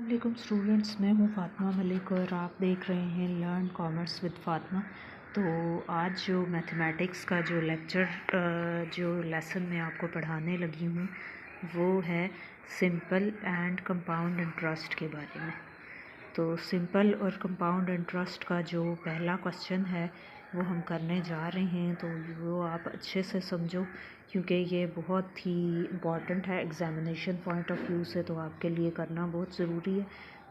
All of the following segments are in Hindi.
वालेकुम स्टूडेंट्स, मैं हूँ फ़ातिमा मलिक और आप देख रहे हैं लर्न कॉमर्स विद फ़ातिमा। तो आज जो मैथमेटिक्स का जो लेसन मैं आपको पढ़ाने लगी हूँ वो है सिंपल एंड कंपाउंड इंटरेस्ट के बारे में। तो सिंपल और कंपाउंड इंटरेस्ट का जो पहला क्वेश्चन है वो हम करने जा रहे हैं, तो वो आप अच्छे से समझो क्योंकि ये बहुत ही इम्पॉर्टेंट है एग्ज़ामिनेशन पॉइंट ऑफ व्यू से, तो आपके लिए करना बहुत ज़रूरी है।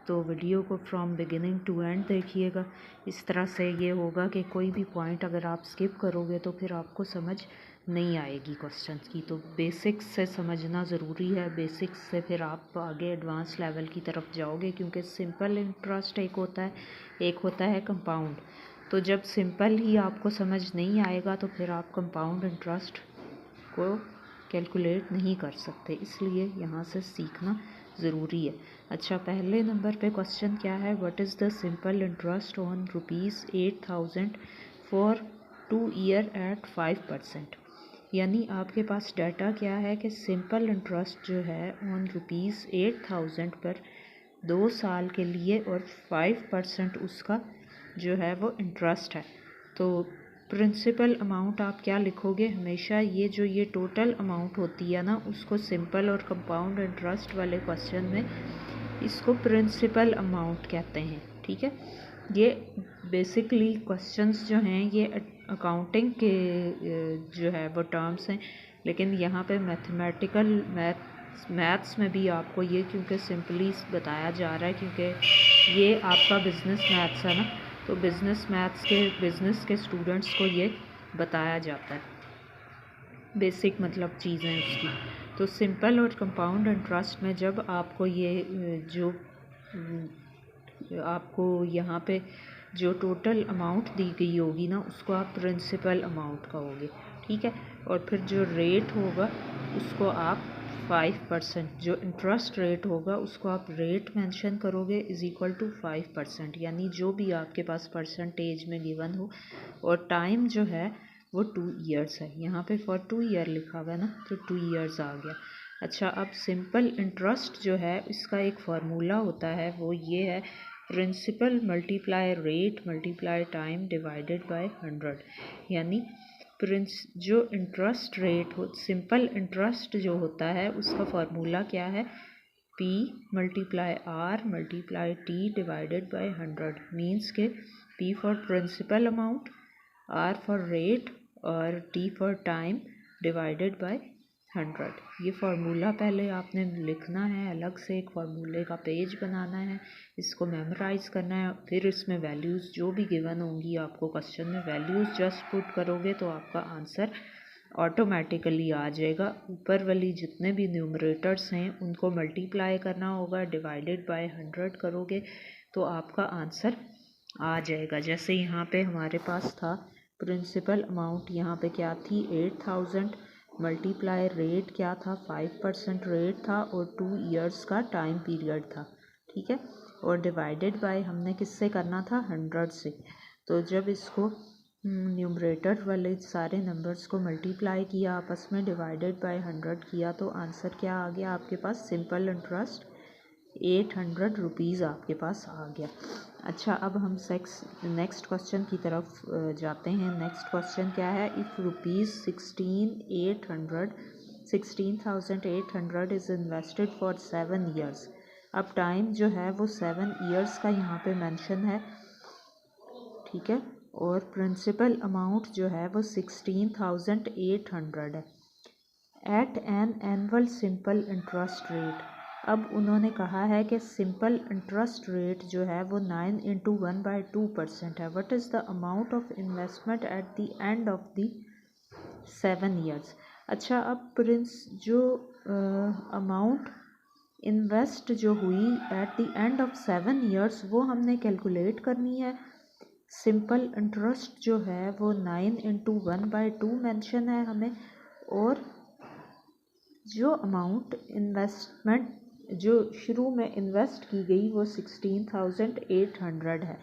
तो वीडियो को फ्रॉम बिगिनिंग टू एंड देखिएगा। इस तरह से ये होगा कि कोई भी पॉइंट अगर आप स्किप करोगे तो फिर आपको समझ नहीं आएगी क्वेश्चन की। तो बेसिक्स से समझना ज़रूरी है, बेसिक्स से फिर आप आगे एडवांस लेवल की तरफ जाओगे, क्योंकि सिंपल इंटरेस्ट एक होता है कंपाउंड। तो जब सिंपल ही आपको समझ नहीं आएगा तो फिर आप कंपाउंड इंटरेस्ट को कैलकुलेट नहीं कर सकते, इसलिए यहाँ से सीखना ज़रूरी है। अच्छा, पहले नंबर पे क्वेश्चन क्या है, what is the simple interest on ₹8,000 for 2 year at 5%। यानी आपके पास डाटा क्या है कि सिंपल इंटरेस्ट जो है ऑन ₹8,000 पर 2 साल के लिए और 5% उसका जो है वो इंटरेस्ट है। तो प्रिंसिपल अमाउंट आप क्या लिखोगे, हमेशा ये टोटल अमाउंट होती है ना, उसको सिंपल और कंपाउंड इंटरेस्ट वाले क्वेश्चन में इसको प्रिंसिपल अमाउंट कहते हैं। ठीक है, ये बेसिकली क्वेश्चंस जो हैं ये अकाउंटिंग के जो है वो टर्म्स हैं, लेकिन यहाँ पे मैथ्स में भी आपको ये क्योंकि सिंपली बताया जा रहा है, क्योंकि ये आपका बिजनेस मैथ्स है ना, तो बिजनेस के स्टूडेंट्स को ये बताया जाता है, बेसिक मतलब चीज़ें उसकी। तो सिंपल और कंपाउंड इंटरेस्ट में जब आपको आपको यहाँ पे जो टोटल अमाउंट दी गई होगी ना, उसको आप प्रिंसिपल अमाउंट कहोगे। ठीक है, और फिर जो रेट होगा उसको आप 5%, जो इंटरेस्ट रेट होगा उसको आप रेट मेंशन करोगे इज़ इक्वल टू 5%, यानी जो भी आपके पास परसेंटेज में गिवन हो। और टाइम जो है वो 2 ईयर्स है, यहाँ पे फॉर 2 ईयर लिखा हुआ है ना, तो 2 ईयर्स आ गया। अच्छा, अब सिंपल इंटरेस्ट जो है इसका एक फार्मूला होता है, वो ये है principal multiply rate multiply time divided by 100। यानी जो इंटरेस्ट रेट हो, सिंपल इंटरेस्ट जो होता है उसका फार्मूला क्या है, P multiply R multiply T divided by 100। Means के P for principal amount, R for rate और T for time divided by 100। ये फार्मूला पहले आपने लिखना है, अलग से एक फार्मूले का पेज बनाना है, इसको मेमोराइज़ करना है। फिर इसमें वैल्यूज़ जो भी गिवन होंगी आपको क्वेश्चन में, वैल्यूज़ जस्ट पुट करोगे तो आपका आंसर ऑटोमेटिकली आ जाएगा। ऊपर वाली जितने भी न्यूमरेटर्स हैं उनको मल्टीप्लाई करना होगा, डिवाइडेड बाय 100 करोगे तो आपका आंसर आ जाएगा। जैसे यहाँ पे हमारे पास था प्रिंसिपल अमाउंट, यहाँ पे क्या थी 8,000, मल्टीप्लाई रेट क्या था 5% रेट था और 2 ईयर्स का टाइम पीरियड था। ठीक है, और डिवाइडेड बाय हमने किससे करना था, 100 से। तो जब इसको न्यूमरेटर वाले सारे नंबर्स को मल्टीप्लाई किया आपस में, डिवाइडेड बाय 100 किया, तो आंसर क्या आ गया आपके पास, सिंपल इंटरेस्ट 800 रुपीज़ आपके पास आ गया। अच्छा, अब हम नेक्स्ट क्वेश्चन की तरफ जाते हैं। नेक्स्ट क्वेश्चन क्या है, if ₹16,800 is invested for 7 years. अब टाइम जो है वो 7 ईयर्स का यहाँ पे मेंशन है। ठीक है, और प्रिंसिपल अमाउंट जो है वो 16,800 है at an annual simple interest rate. अब उन्होंने कहा है कि सिंपल इंटरेस्ट रेट जो है वो 9 × 1/2% है। What is the amount of investment at the end of the 7 years. अच्छा, अब जो अमाउंट इन्वेस्ट जो हुई at the end of 7 years वो हमने कैलकुलेट करनी है। सिंपल इंटरेस्ट जो है वो 9 × 1/2 मेंशन है हमें, और जो अमाउंट इन्वेस्टमेंट जो शुरू में इन्वेस्ट की गई वो 16,800 है,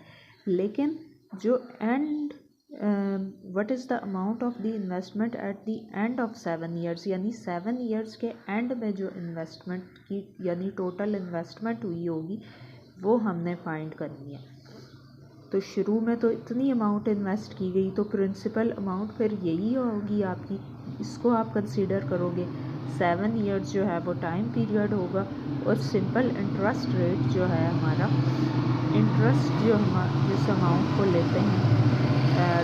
लेकिन जो and what is the amount of the investment at the end of 7 years, यानी 7 ईयर्स के एंड में जो इन्वेस्टमेंट की यानी टोटल इन्वेस्टमेंट हुई होगी वो हमने फाइंड करनी है। तो शुरू में तो इतनी अमाउंट इन्वेस्ट की गई, तो प्रिंसिपल अमाउंट फिर यही होगी आपकी, इसको आप कंसीडर करोगे। 7 ईयर्स जो है वो टाइम पीरियड होगा, और सिंपल इंटरेस्ट रेट जो है हमारा, इंटरेस्ट जो हम जिस अमाउंट को लेते हैं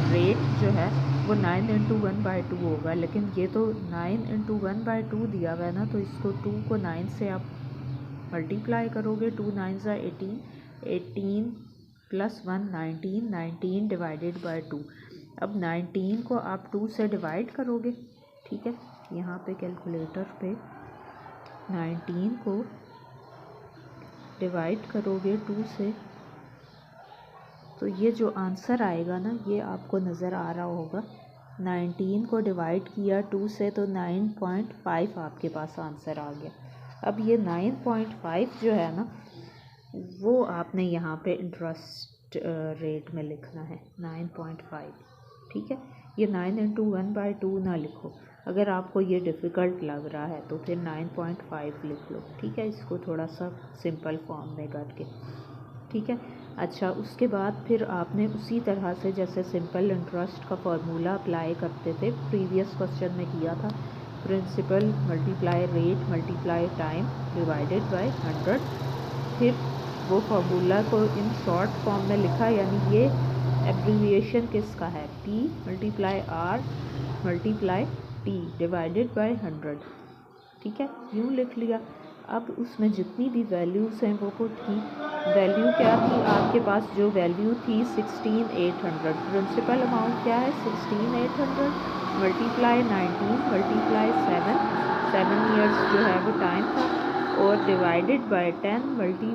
रेट जो है वो 9 इंटू 1/2 होगा। लेकिन ये तो 9 इंटू 1/2 दिया हुआ है ना, तो इसको 2 को 9 से आप मल्टीप्लाई करोगे। 2 9 ज़ा 18, 18 प्लस 1 19, 19 डिवाइडेड बाय 2। अब 19 को आप 2 से डिवाइड करोगे, ठीक है। यहाँ पे कैलकुलेटर पे 19 को डिवाइड करोगे 2 से, तो ये जो आंसर आएगा ना, ये आपको नज़र आ रहा होगा। 19 को डिवाइड किया 2 से तो 9.5 आपके पास आंसर आ गया। अब ये 9.5 जो है ना, वो आपने यहाँ पे इंटरेस्ट रेट में लिखना है 9.5, ठीक है। ये 9 इंटू 1/2 ना लिखो, अगर आपको ये डिफ़िकल्ट लग रहा है तो फिर 9.5 लिख लो, ठीक है, इसको थोड़ा सा सिंपल फॉर्म में करके, ठीक है। अच्छा, उसके बाद फिर आपने उसी तरह से जैसे सिंपल इंटरेस्ट का फार्मूला अप्लाई करते थे, प्रीवियस क्वेश्चन में किया था, principal multiply rate multiply time divided by 100, फिर वो फार्मूला को इन शॉर्ट फॉर्म में लिखा, यानी ये एब्रीविएशन किसका है, P multiply R multiply T divided by 100, ठीक है, यूँ लिख लिया। अब उसमें जितनी भी वैल्यूज़ हैं वो पुट की। वैल्यू क्या थी आपके पास, जो वैल्यू थी 16800, प्रिंसिपल अमाउंट क्या है 16800 मल्टीप्लाई 19 मल्टीप्लाई 7 ईयर्स जो है वो टाइम था, और डिवाइडेड बाय 10 100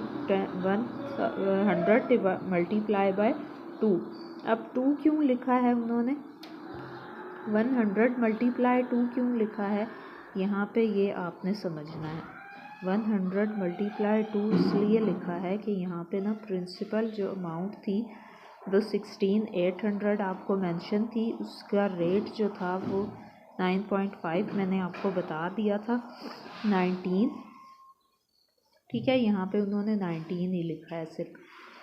मल्टीप्लाई बाय 2। अब 2 क्यों लिखा है उन्होंने, 100 मल्टीप्लाई 2 क्यों लिखा है, यहाँ पे ये आपने समझना है। 100 मल्टीप्लाई 2 इसलिए लिखा है कि यहाँ पे ना प्रिंसिपल जो अमाउंट थी वो 16800 आपको मेंशन थी, उसका रेट जो था वो 9.5 मैंने आपको बता दिया था 19, ठीक है। यहाँ पे उन्होंने 19 ही लिखा है सिर्फ,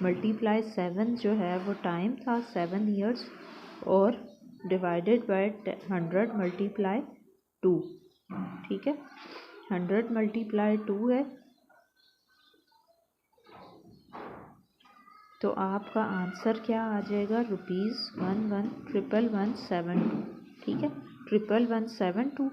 मल्टीप्लाई 7 जो है वो टाइम था 7 ईयर्स, और डिवाइडेड बाय 100 मल्टीप्लाई 2, ठीक है। 100 मल्टीप्लाई 2 है, तो आपका आंसर क्या आ जाएगा, ₹11,111,172, ठीक है, 11,172।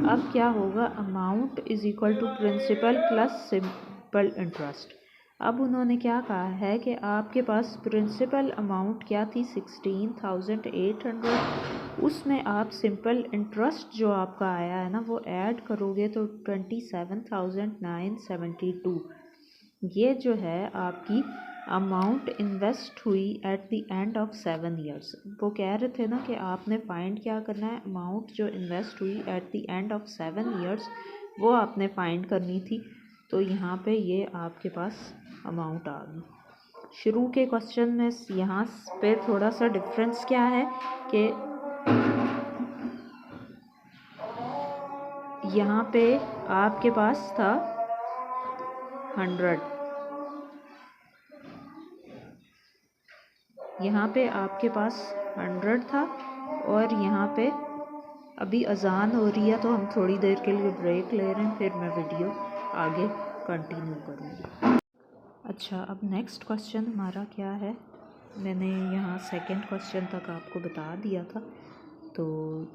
अब क्या होगा, amount is equal to principal plus simple interest. अब उन्होंने क्या कहा है कि आपके पास प्रिंसिपल अमाउंट क्या थी 16,800, उसमें आप सिंपल इंटरेस्ट जो आपका आया है ना वो ऐड करोगे तो 27,972, ये जो है आपकी अमाउंट इन्वेस्ट हुई at the end of 7 years. वो कह रहे थे ना कि आपने फाइंड क्या करना है, अमाउंट जो इन्वेस्ट हुई at the end of 7 years वो आपने फाइंड करनी थी। तो यहाँ पे ये आपके पास अमाउंट आ गई। शुरू के क्वेश्चन में यहाँ पे थोड़ा सा डिफरेंस क्या है कि यहाँ पे आपके पास था 100, यहाँ पे आपके पास 100 था, और यहाँ पे अभी अजान हो रही है तो हम थोड़ी देर के लिए ब्रेक ले रहे हैं, फिर मैं वीडियो आगे कंटिन्यू करूँगी। अच्छा, अब नेक्स्ट क्वेश्चन हमारा क्या है, मैंने यहाँ सेकंड क्वेश्चन तक आपको बता दिया था। तो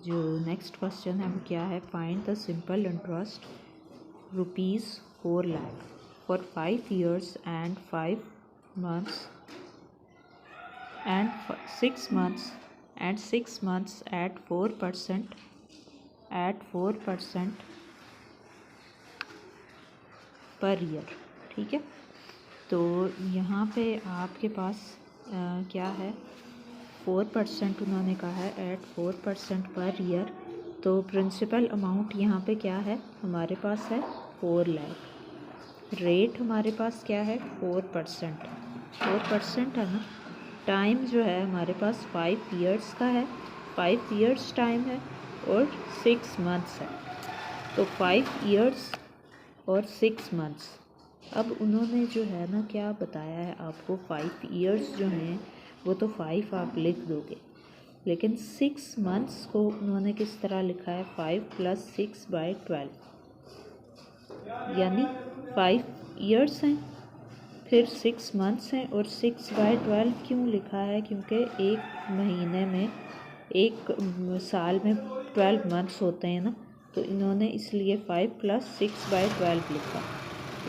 जो नेक्स्ट क्वेश्चन है वो क्या है, find the simple interest ₹4 lakh for 5 years and 5 months and 6 months at 4% per year, ठीक है। तो यहाँ पे आपके पास क्या है, 4% उन्होंने कहा है, एट 4% पर ईयर। तो प्रिंसिपल अमाउंट यहाँ पे क्या है हमारे पास है 4 लाख, रेट हमारे पास क्या है 4% है ना, टाइम जो है हमारे पास 5 ईयर्स का है, 5 ईयर्स टाइम है और 6 मंथ्स है। तो 5 ईयर्स और 6 मंथ्स। अब उन्होंने जो है ना क्या बताया है आपको, 5 ईयर्स जो हैं वो तो 5 आप लिख दोगे, लेकिन 6 मंथ्स को उन्होंने किस तरह लिखा है, 5 + 6/12, यानी 5 ईयर्स हैं फिर 6 मंथ्स हैं और 6/12 क्यों लिखा है, क्योंकि एक महीने में, एक साल में 12 मंथ्स होते हैं ना, तो इन्होंने इसलिए 5 + 6/12 लिखा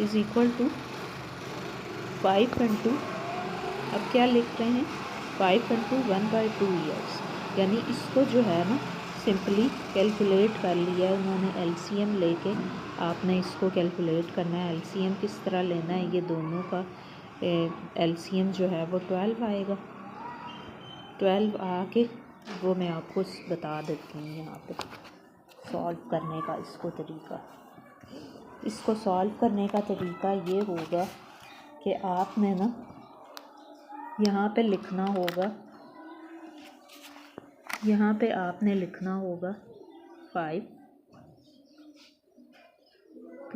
इज़ इक्वल टू 5 × अब क्या लिख रहे हैं, 5 × 1/2 ईयर्स, यानी इसको जो है ना सिंपली कैलकुलेट कर लिया है उन्होंने, एलसीएम लेके आपने इसको कैलकुलेट करना है। एलसीएम किस तरह लेना है, ये दोनों का एलसीएम जो है वो 12 आएगा। 12 आके वो मैं आपको बता देती हूँ यहाँ पे सॉल्व करने का इसको तरीका। इसको सॉल्व करने का तरीका ये होगा कि आपने ना यहाँ पे लिखना होगा, यहाँ पे आपने लिखना होगा 5 +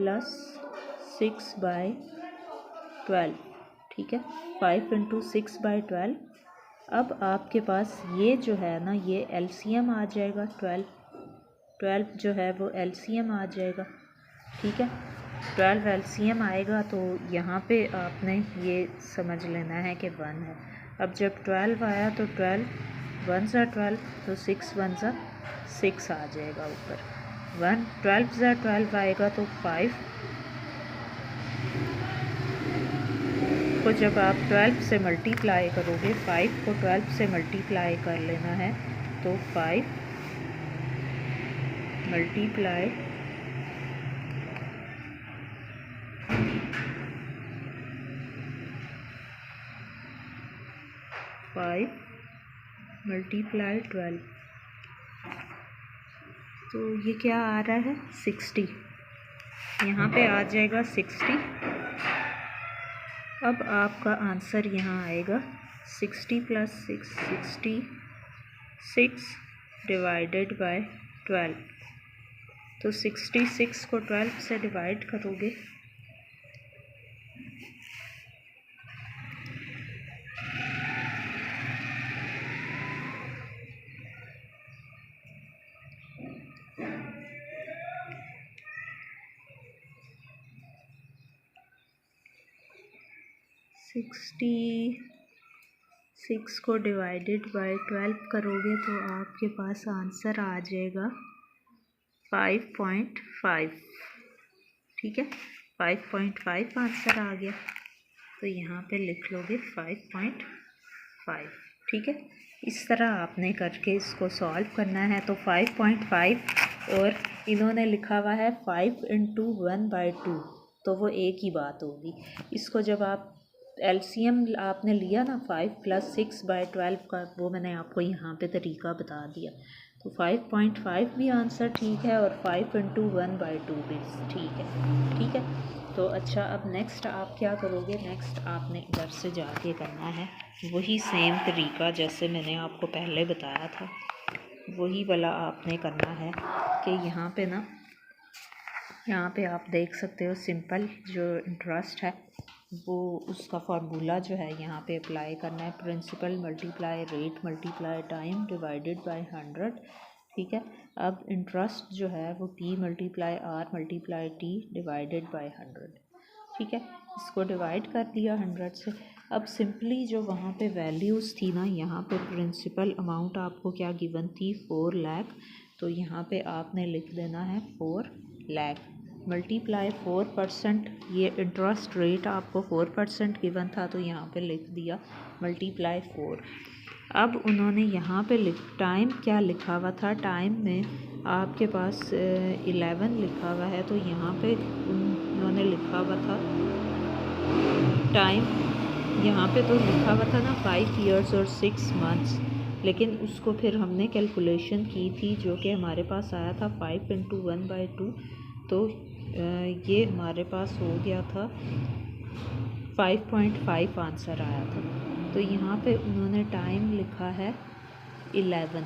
6/12, ठीक है, 5 × 6/12। अब आपके पास ये जो है ना ये एलसीएम आ जाएगा, 12 जो है वो एलसीएम आ जाएगा, ठीक है। 12 एलसीएम आएगा तो यहाँ पे आपने ये समझ लेना है कि 1 है। अब जब 12 आया तो 12 1 ज़ा 12, तो 6 1 ज़ा 6 आ जाएगा ऊपर। 12 ज़ा 12 आएगा तो 5 को जब आप 12 से मल्टीप्लाई करोगे, 5 को 12 से मल्टीप्लाई कर लेना है, तो 5 × 5 × 12, तो ये क्या आ रहा है 60, यहाँ पे आ जाएगा 60। अब आपका आंसर यहाँ आएगा 60 + 6, 66 / 12, तो 66 को 12 से डिवाइड करोगे सिक्स को डिवाइडेड बाय 12 करोगे तो आपके पास आंसर आ जाएगा 5.5, ठीक है, 5.5 आंसर आ गया। तो यहाँ पे लिख लोगे 5.5, ठीक है। इस तरह आपने करके इसको सॉल्व करना है। तो 5.5 और इन्होंने लिखा हुआ है 5 × 1/2, तो वो एक ही बात होगी। इसको जब आप एलसीएम आपने लिया ना 5 + 6/12 का, वो मैंने आपको यहाँ पे तरीका बता दिया। तो 5.5 भी आंसर ठीक है और 5 × 1/2 भी ठीक है। तो अच्छा, अब नेक्स्ट आप क्या करोगे, नेक्स्ट आपने इधर से जाके करना है वही सेम तरीका जैसे मैंने आपको पहले बताया था, वही वाला आपने करना है कि यहाँ पे ना, यहाँ पे आप देख सकते हो सिंपल जो इंटरेस्ट है वो उसका फार्मूला जो है यहाँ पे अप्लाई करना है, principal multiply rate multiply time divided by 100, ठीक है। अब इंटरेस्ट जो है वो P × R × T divided by 100, ठीक है। इसको डिवाइड कर दिया 100 से। अब सिंपली जो वहाँ पे वैल्यूज़ थी ना, यहाँ पे प्रिंसिपल अमाउंट आपको क्या गिवन थी 4 लाख, तो यहाँ पे आपने लिख देना है 4 लाख मल्टीप्लाई 4%, ये इंटरेस्ट रेट आपको 4% गिवन था तो यहाँ पे लिख दिया मल्टीप्लाई 4। अब उन्होंने यहाँ पे टाइम क्या लिखा हुआ था, टाइम में आपके पास 11 लिखा हुआ है, तो यहाँ पे उन्होंने लिखा हुआ था टाइम, यहाँ पे तो लिखा हुआ था ना 5 ईयर्स और 6 मंथ्स, लेकिन उसको फिर हमने कैलकुलेशन की थी जो कि हमारे पास आया था 5 × 1/2, तो ये हमारे पास हो गया था 5.5 आंसर आया था। तो यहाँ पे उन्होंने टाइम लिखा है 11।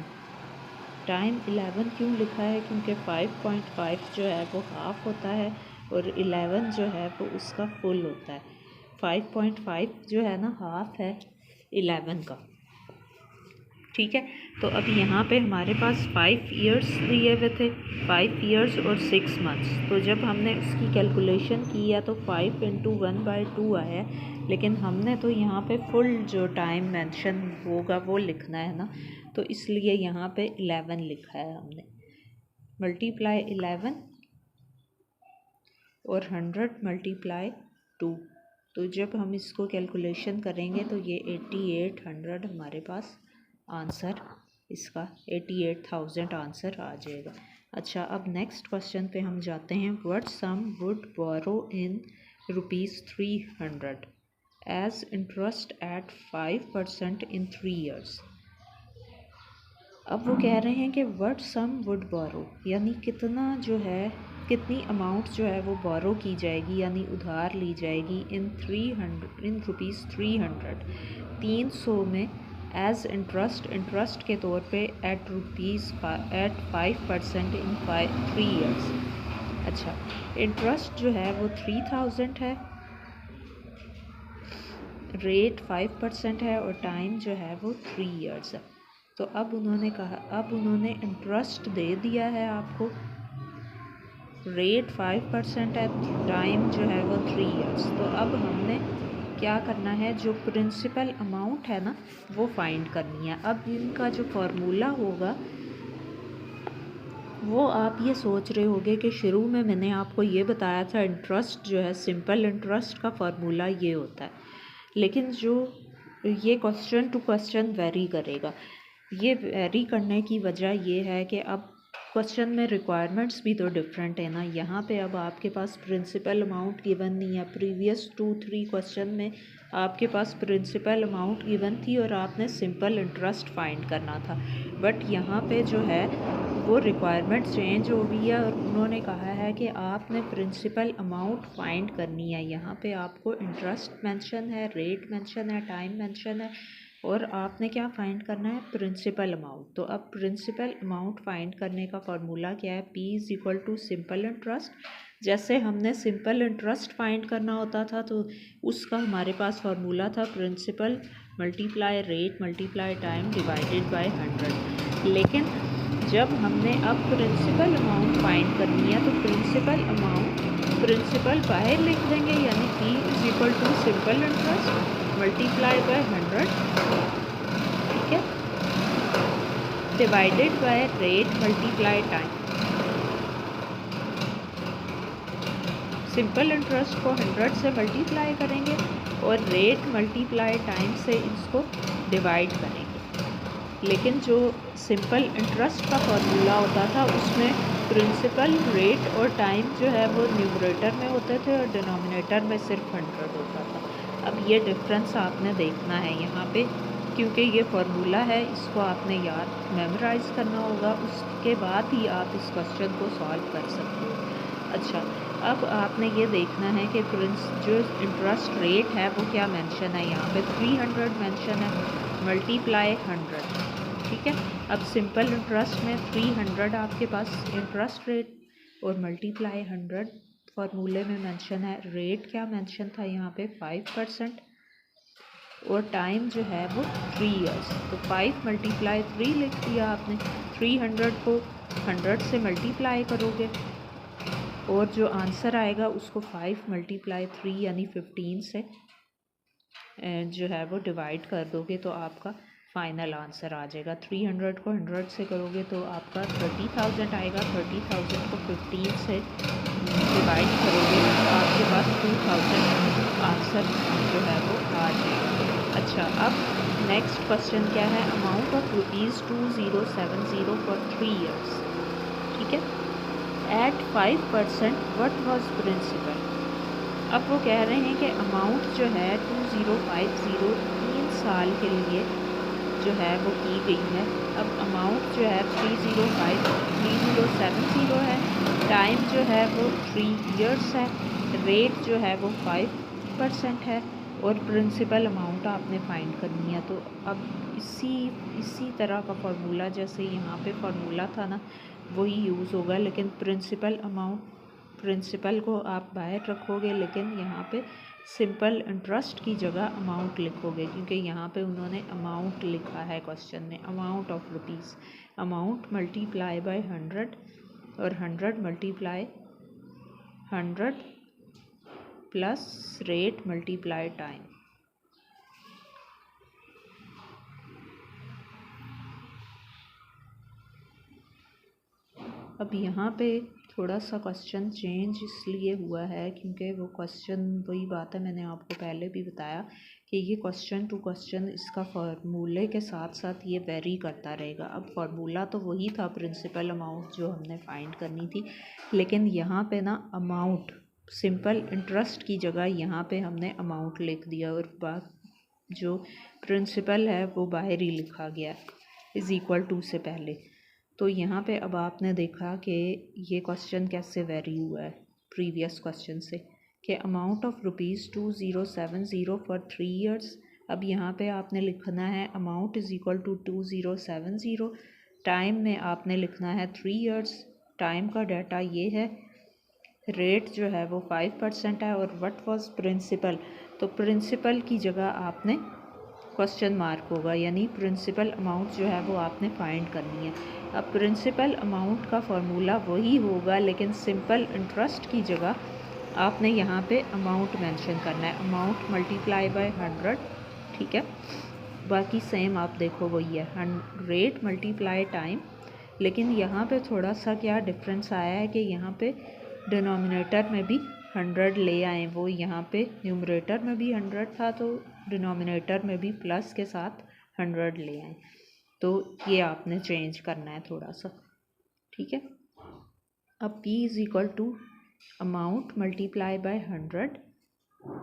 टाइम 11 क्यों लिखा है? क्योंकि 5.5 जो है वो हाफ होता है और 11 जो है वो उसका फुल होता है। 5.5 जो है ना हाफ है 11 का, ठीक है। तो अब यहाँ पे हमारे पास 5 इयर्स दिए हुए थे, 5 इयर्स और 6 मंथ्स। तो जब हमने उसकी कैलकुलेशन की है तो 5 × 1/2 आया, लेकिन हमने तो यहाँ पे फुल जो टाइम मेंशन होगा वो लिखना है ना, तो इसलिए यहाँ पे 11 लिखा है हमने। मल्टीप्लाई 11 और 100 मल्टीप्लाई 2। तो जब हम इसको कैलकुलेशन करेंगे तो ये 8800 हमारे पास आंसर, इसका 88,000 आंसर आ जाएगा। अच्छा, अब नेक्स्ट क्वेश्चन पे हम जाते हैं। What sum would borrow in ₹300 as interest at 5% in 3 years. अब वो कह रहे हैं कि व्हाट सम वुड बोरो, यानी कितना जो है, कितनी अमाउंट जो है वो बोरो की जाएगी यानी उधार ली जाएगी इन ₹300 300 में एज इंटरेस्ट के तौर पे एट 5% इन 3 ईयर्स। अच्छा, इंटरेस्ट जो है वो 3000 है, रेट 5% है और टाइम जो है वो 3 ईयर्स है। तो अब उन्होंने कहा, अब उन्होंने इंटरेस्ट दे दिया है आपको, रेट 5% है, टाइम जो है वो 3 ईयर्स। तो अब हमने क्या करना है, जो प्रिंसिपल अमाउंट है ना वो फाइंड करनी है। अब इनका जो फार्मूला होगा वो आप ये सोच रहे होंगे कि शुरू में मैंने आपको ये बताया था, इंटरेस्ट जो है सिंपल इंटरेस्ट का फार्मूला ये होता है, लेकिन जो ये क्वेश्चन टू क्वेश्चन वेरी करेगा। ये वेरी करने की वजह ये है कि अब क्वेश्चन में रिक्वायरमेंट्स भी तो डिफरेंट है ना। यहाँ पे अब आपके पास प्रिंसिपल अमाउंट गिवन नहीं है। प्रीवियस 2-3 क्वेश्चन में आपके पास प्रिंसिपल अमाउंट गिवन थी और आपने सिंपल इंटरेस्ट फाइंड करना था, बट यहाँ पे जो है वो रिक्वायरमेंट चेंज हो गई है और उन्होंने कहा है कि आपने प्रिंसिपल अमाउंट फाइंड करनी है। यहाँ पे आपको इंटरेस्ट मेंशन है, रेट मेंशन है, टाइम मेंशन है और आपने क्या फाइंड करना है, प्रिंसिपल अमाउंट। तो अब प्रिंसिपल अमाउंट फाइंड करने का फार्मूला क्या है, P = सिंपल इंटरेस्ट। जैसे हमने सिंपल इंटरेस्ट फाइंड करना होता था तो उसका हमारे पास फार्मूला था principal multiply rate multiply time divided by 100। लेकिन जब हमने अब प्रिंसिपल अमाउंट फाइंड करनी है तो प्रिंसिपल अमाउंट प्रिंसिपल बाहर लिख देंगे, यानी P = simple interest multiply by 100, ठीक है, divided by rate multiply time. Simple interest को 100 से मल्टीप्लाई करेंगे और रेट मल्टीप्लाई टाइम से इसको डिवाइड करेंगे। लेकिन जो सिंपल इंटरेस्ट का फार्मूला होता था उसमें प्रिंसिपल, रेट और टाइम जो है वो न्यूमरेटर में होते थे और डिनोमिनेटर में सिर्फ 100 होता था। अब ये डिफरेंस आपने देखना है यहाँ पे, क्योंकि ये फार्मूला है, इसको आपने याद मेमोराइज़ करना होगा, उसके बाद ही आप इस क्वेश्चन को सॉल्व कर सकते हो। अच्छा, अब आपने ये देखना है कि जो इंटरेस्ट रेट है वो क्या मेंशन है, यहाँ पे 300 मेंशन है, मल्टीप्लाई 100, ठीक है। अब सिंपल इंटरेस्ट में 300 आपके पास इंटरेस्ट रेट और मल्टीप्लाई 100 फार्मूले में मेंशन है। रेट क्या मेंशन था यहाँ पे, 5% और टाइम जो है वो 3 ईयर्स। तो 5 × 3 लिख दिया आपने। 300 को 100 से मल्टीप्लाई करोगे और जो आंसर आएगा उसको 5 × 3 यानी 15 से जो है वो डिवाइड कर दोगे तो आपका फाइनल आंसर आ जाएगा। 300 को 100 से करोगे तो आपका 30,000 आएगा। 30,000 को 15 से डिवाइड करोगे तो आपके पास 2000 आंसर जो है वो आ जाएगा। अच्छा, अब नेक्स्ट क्वेश्चन क्या है, अमाउंट ऑफ ₹2070 फॉर 3 ईयर्स, ठीक है, एट 5% व्हाट वाज प्रिंसिपल। अब वो कह रहे हैं कि अमाउंट जो है 2050 3 साल के लिए जो है वो की गई है। अब अमाउंट जो है 3070 है, टाइम जो है वो 3 ईयर्स है, रेट जो है वो 5% है और प्रिंसिपल अमाउंट आपने फाइंड करनी है। तो अब इसी तरह का फार्मूला जैसे यहाँ पे फार्मूला था ना, वही यूज़ होगा, लेकिन प्रिंसिपल को आप बाहर रखोगे, लेकिन यहाँ पे सिंपल इंटरेस्ट की जगह अमाउंट लिखोगे, क्योंकि यहाँ पे उन्होंने अमाउंट लिखा है क्वेश्चन में, amount of rupees. Amount multiply by 100 और 100 multiply 100 plus rate multiply time. अब यहाँ पे थोड़ा सा क्वेश्चन चेंज इसलिए हुआ है क्योंकि वो क्वेश्चन, वही बात है, मैंने आपको पहले भी बताया कि ये क्वेश्चन टू क्वेश्चन इसका फार्मूले के साथ साथ ये वेरी करता रहेगा। अब फार्मूला तो वही था, प्रिंसिपल अमाउंट जो हमने फाइंड करनी थी, लेकिन यहाँ पे ना अमाउंट सिंपल इंटरेस्ट की जगह यहाँ पे हमने अमाउंट लिख दिया, और बात जो प्रिंसिपल है वो बाहर ही लिखा गया इज़ इक्वल टू से पहले। तो यहाँ पे अब आपने देखा कि ये क्वेश्चन कैसे वेरी हुआ है प्रीवियस क्वेश्चन से, कि अमाउंट ऑफ ₹2070 फॉर 3 ईयर्स। अब यहाँ पे आपने लिखना है amount is equal to 2070, time में आपने लिखना है 3 ईयर्स, टाइम का डाटा ये है, रेट जो है वो 5% है, और व्हाट वाज प्रिंसिपल, तो प्रिंसिपल की जगह आपने क्वेश्चन मार्क होगा, यानी प्रिंसिपल अमाउंट जो है वो आपने फाइंड करनी है। अब प्रिंसिपल अमाउंट का फार्मूला वही होगा, लेकिन सिंपल इंटरेस्ट की जगह आपने यहाँ पे अमाउंट मेंशन करना है, अमाउंट मल्टीप्लाई बाय 100, ठीक है। बाकी सेम आप देखो वही है, रेट मल्टीप्लाई टाइम, लेकिन यहाँ पे थोड़ा सा क्या डिफरेंस आया है कि यहाँ पे डिनोमिनेटर में भी 100 ले आए, वो यहाँ पे न्यूमरेटर में भी 100 था, तो डिनोमिनेटर में भी प्लस के साथ 100 ले आए। तो ये आपने चेंज करना है थोड़ा सा, ठीक है। अब P is equal to amount multiply by 100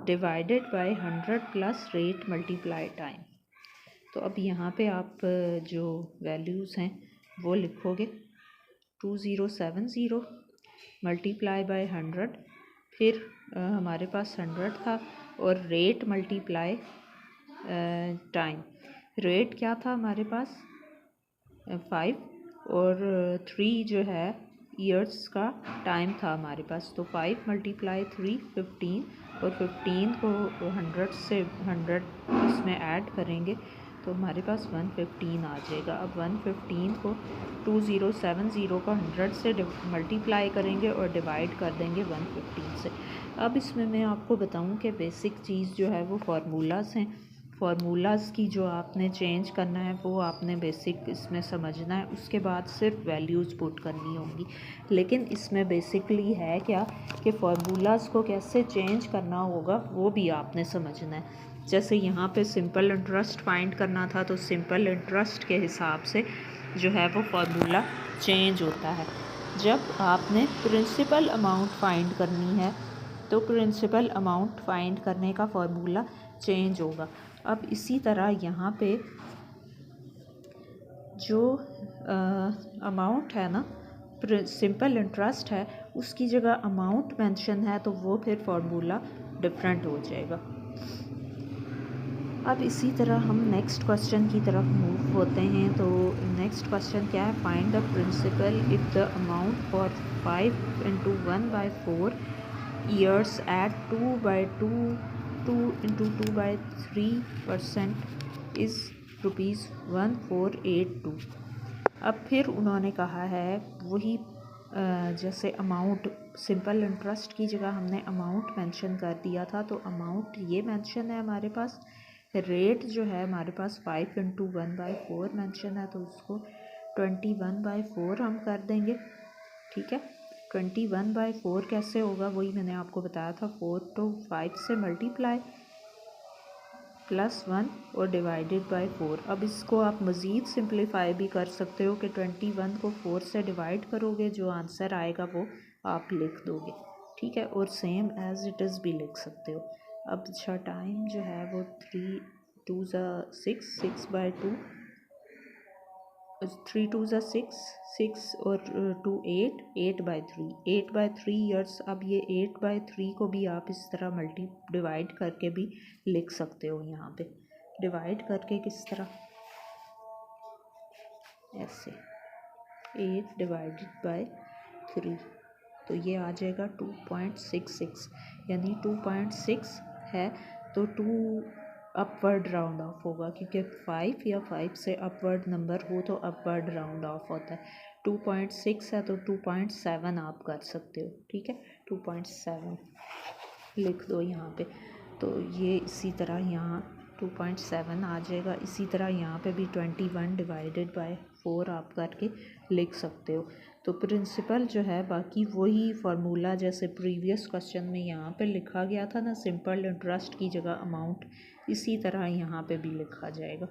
divided by 100 plus rate multiply time. तो अब यहाँ पे आप जो वैल्यूज़ हैं वो लिखोगे, 2070 मल्टीप्लाई बाय 100, फिर हमारे पास 100 था, और रेट मल्टीप्लाई टाइम। रेट क्या था हमारे पास 5, और 3 जो है ईयर्स का टाइम था हमारे पास, तो 5 मल्टीप्लाई 3 15, और 15 को 100 से 100 इसमें ऐड करेंगे तो हमारे पास 115 आ जाएगा। अब 115 को 2070 को 100 से मल्टीप्लाई करेंगे और डिवाइड कर देंगे 115 से। अब इसमें मैं आपको बताऊं कि बेसिक चीज़ जो है वो फार्मूलाज़ हैं, फार्मूलाज़ की जो आपने चेंज करना है वो आपने बेसिक इसमें समझना है, उसके बाद सिर्फ वैल्यूज़ पुट करनी होंगी। लेकिन इसमें बेसिकली है क्या कि फार्मूलाज़ को कैसे चेंज करना होगा वो भी आपने समझना है। जैसे यहाँ पे सिंपल इंटरेस्ट फाइंड करना था, तो सिंपल इंटरेस्ट के हिसाब से जो है वो फार्मूला चेंज होता है। जब आपने प्रिंसिपल अमाउंट फाइंड करनी है तो प्रिंसिपल अमाउंट फाइंड करने का फार्मूला चेंज होगा। अब इसी तरह यहाँ पे जो अमाउंट है ना, सिंपल इंटरेस्ट है, उसकी जगह अमाउंट मेंशन है, तो वो फिर फार्मूला डिफरेंट हो जाएगा। अब इसी तरह हम नेक्स्ट क्वेश्चन की तरफ मूव होते हैं। तो नेक्स्ट क्वेश्चन क्या है, find the principal if the amount for 5 × 1/4 years at 2/2 2 × 2/3% is ₹1482। अब फिर उन्होंने कहा है वही जैसे अमाउंट सिंपल इंटरेस्ट की जगह हमने अमाउंट मेंशन कर दिया था, तो अमाउंट ये मेंशन है हमारे पास, रेट जो है हमारे पास 5 × 1/4 मेंशन है, तो उसको 21/4 हम कर देंगे, ठीक है। 21/4 कैसे होगा, वही मैंने आपको बताया था, 4 को 5 से मल्टीप्लाई +1 और डिवाइडेड बाय 4। अब इसको आप मज़ीद सिंप्लीफाई भी कर सकते हो कि 21 को 4 से डिवाइड करोगे, जो आंसर आएगा वो आप लिख दोगे, ठीक है, और सेम एज़ इट इज़ भी लिख सकते हो। अब अच्छा टाइम जो है वो 3 × 2 = 6 6/2 3 टू ज़ा 6, 6 और 2 8, 8/3, 8/3 ईयर्स। अब ये 8/3 को भी आप इस तरह डिवाइड करके भी लिख सकते हो। यहाँ पे डिवाइड करके किस तरह, ऐसे 8/3, तो ये आ जाएगा 2.66, यानी 2.6 है तो 2 अपवर्ड राउंड ऑफ होगा, क्योंकि 5 या 5 से अपवर्ड नंबर हो तो अपवर्ड राउंड ऑफ होता है। 2.6 है तो 2.7 आप कर सकते हो, ठीक है। 2.7 लिख दो यहाँ पे, तो ये इसी तरह यहाँ 2.7 आ जाएगा। इसी तरह यहाँ पे भी 21/4 आप करके लिख सकते हो। तो प्रिंसिपल जो है बाकी वही फार्मूला जैसे प्रीवियस क्वेश्चन में यहाँ पे लिखा गया था ना, सिंपल इंटरेस्ट की जगह अमाउंट, इसी तरह यहाँ पे भी लिखा जाएगा,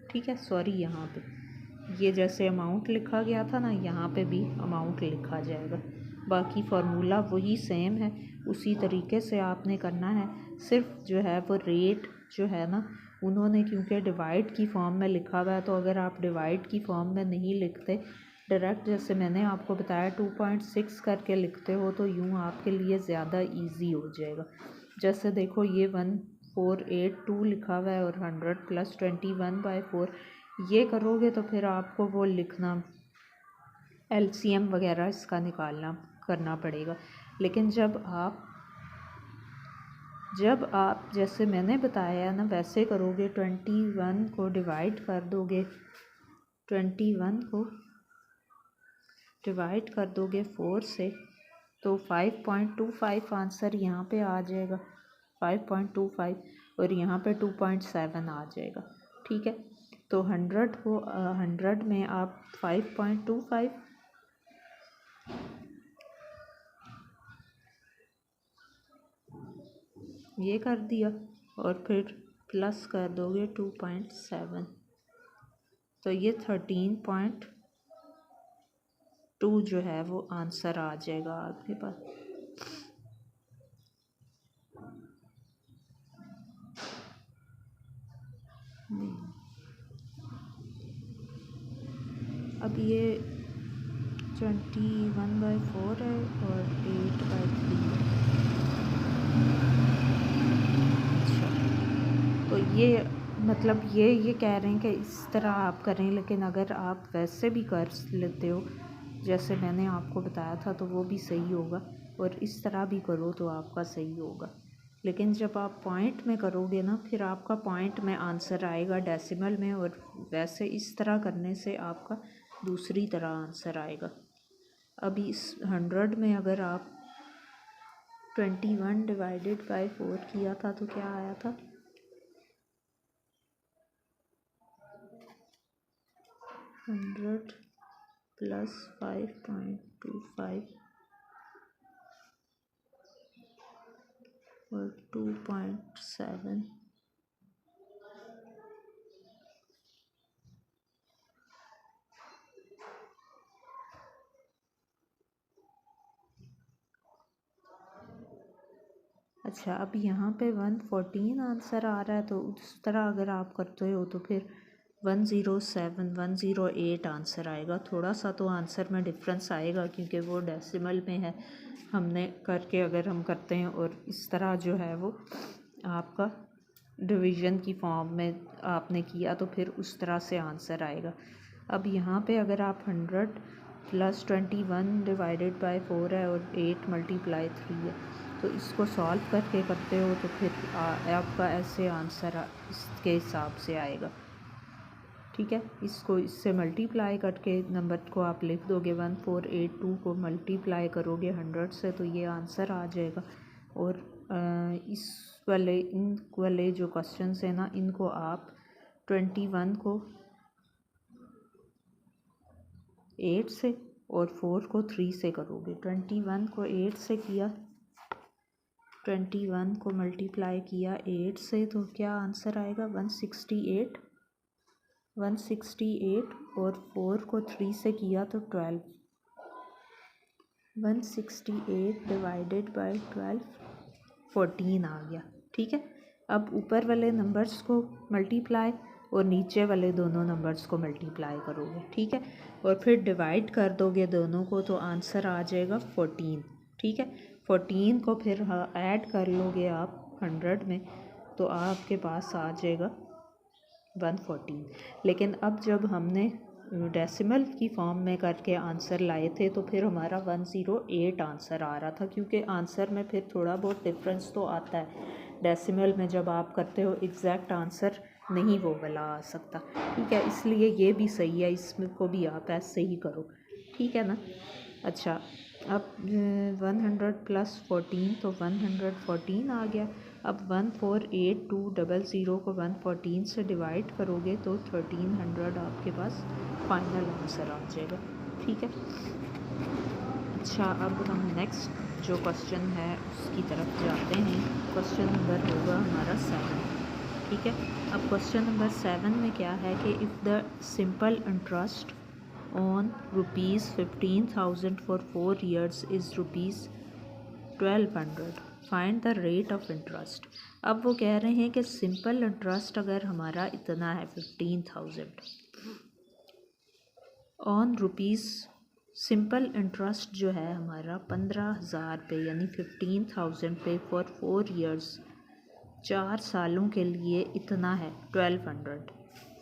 ठीक है। सॉरी, यहाँ पे ये जैसे अमाउंट लिखा गया था ना, यहाँ पे भी अमाउंट लिखा जाएगा। बाकी फार्मूला वही सेम है, उसी तरीके से आपने करना है। सिर्फ जो है वो रेट जो है ना, उन्होंने क्योंकि डिवाइड की फॉर्म में लिखा हुआ है, तो अगर आप डिवाइड की फॉर्म में नहीं लिखते, डायरेक्ट जैसे मैंने आपको बताया 2.6 करके लिखते हो, तो यूँ आपके लिए ज़्यादा इजी हो जाएगा। जैसे देखो ये 1482 लिखा हुआ है और 100 + 21/4, ये करोगे तो फिर आपको वो लिखना LCM वगैरह इसका निकालना करना पड़ेगा। लेकिन जब आप जैसे मैंने बताया ना वैसे करोगे, 21 को डिवाइड कर दोगे, 21 को डिवाइड कर दोगे 4 से, तो 5.25 आंसर यहाँ पे आ जाएगा, 5.25, और यहाँ पे 2.7 आ जाएगा, ठीक है। तो 100 को 100 में आप 5.25 ये कर दिया और फिर प्लस कर दोगे 2.7, तो ये 13.2 जो है वो आंसर आ जाएगा आपके पास। अब ये 21/4 है और 8/3 है। अच्छा, तो ये मतलब ये कह रहे हैं कि इस तरह आप करें, लेकिन अगर आप वैसे भी कर लेते हो जैसे मैंने आपको बताया था तो वो भी सही होगा, और इस तरह भी करो तो आपका सही होगा। लेकिन जब आप पॉइंट में करोगे ना, फिर आपका पॉइंट में आंसर आएगा डेसिमल में, और वैसे इस तरह करने से आपका दूसरी तरह आंसर आएगा। अभी इस 100 में अगर आप 21/4 किया था तो क्या आया था, 100 + 5.25 और 2.7, अच्छा। अब यहाँ पे 114 आंसर आ रहा है, तो उस तरह अगर आप करते हो तो फिर 107, 108 आंसर आएगा। थोड़ा सा तो आंसर में डिफरेंस आएगा क्योंकि वो डेसिमल में है। हमने करके अगर हम करते हैं और इस तरह जो है वो आपका डिवीज़न की फॉर्म में आपने किया, तो फिर उस तरह से आंसर आएगा। अब यहाँ पे अगर आप 100 + 21/4 है और 8 × 3 है, तो इसको सॉल्व करके करते हो तो फिर आपका ऐसे आंसर इसके हिसाब से आएगा, ठीक है। इसको इससे मल्टीप्लाई करके नंबर को आप लिख दोगे, 1482 को मल्टीप्लाई करोगे 100 से, तो ये आंसर आ जाएगा। और इस इन वाले जो क्वेश्चन है ना, इनको आप 21 को 8 से और 4 को 3 से करोगे। 21 को 8 से किया, 21 को मल्टीप्लाई किया 8 से, तो क्या आंसर आएगा, 168, 168, और 4 को 3 से किया तो 12, 168/12 14 आ गया, ठीक है। अब ऊपर वाले नंबर्स को मल्टीप्लाई और नीचे वाले दोनों नंबर्स को मल्टीप्लाई करोगे, ठीक है, और फिर डिवाइड कर दोगे दोनों को तो आंसर आ जाएगा 14, ठीक है। 14 को फिर ऐड कर लोगे आप 100 में तो आपके पास आ जाएगा 114। लेकिन अब जब हमने डेसिमल की फॉर्म में करके आंसर लाए थे तो फिर हमारा 108 आंसर आ रहा था, क्योंकि आंसर में फिर थोड़ा बहुत डिफरेंस तो आता है। डेसिमल में जब आप करते हो एग्जैक्ट आंसर नहीं वो वाला आ सकता, ठीक है, इसलिए ये भी सही है, इसमें को भी आप ऐसे ही करो, ठीक है ना। अच्छा, अब 100 + 14 तो 114 आ गया। अब 148,200 को 114 से डिवाइड करोगे तो 1300 आपके पास फाइनल आंसर आ जाएगा, ठीक है। अच्छा, अब हम नेक्स्ट जो क्वेश्चन है उसकी तरफ जाते हैं। क्वेश्चन नंबर होगा हमारा 7, ठीक है। अब क्वेश्चन नंबर 7 में क्या है कि if the simple interest on ₹15,000 for 4 years is ₹1,200, find the rate of interest। अब वो कह रहे हैं कि सिंपल इंटरेस्ट अगर हमारा इतना है 15,000 ऑन रुपीज़, सिंपल इंटरेस्ट जो है हमारा 15,000 पे यानी 15,000 पे फॉर 4 years, 4 सालों के लिए इतना है 1200।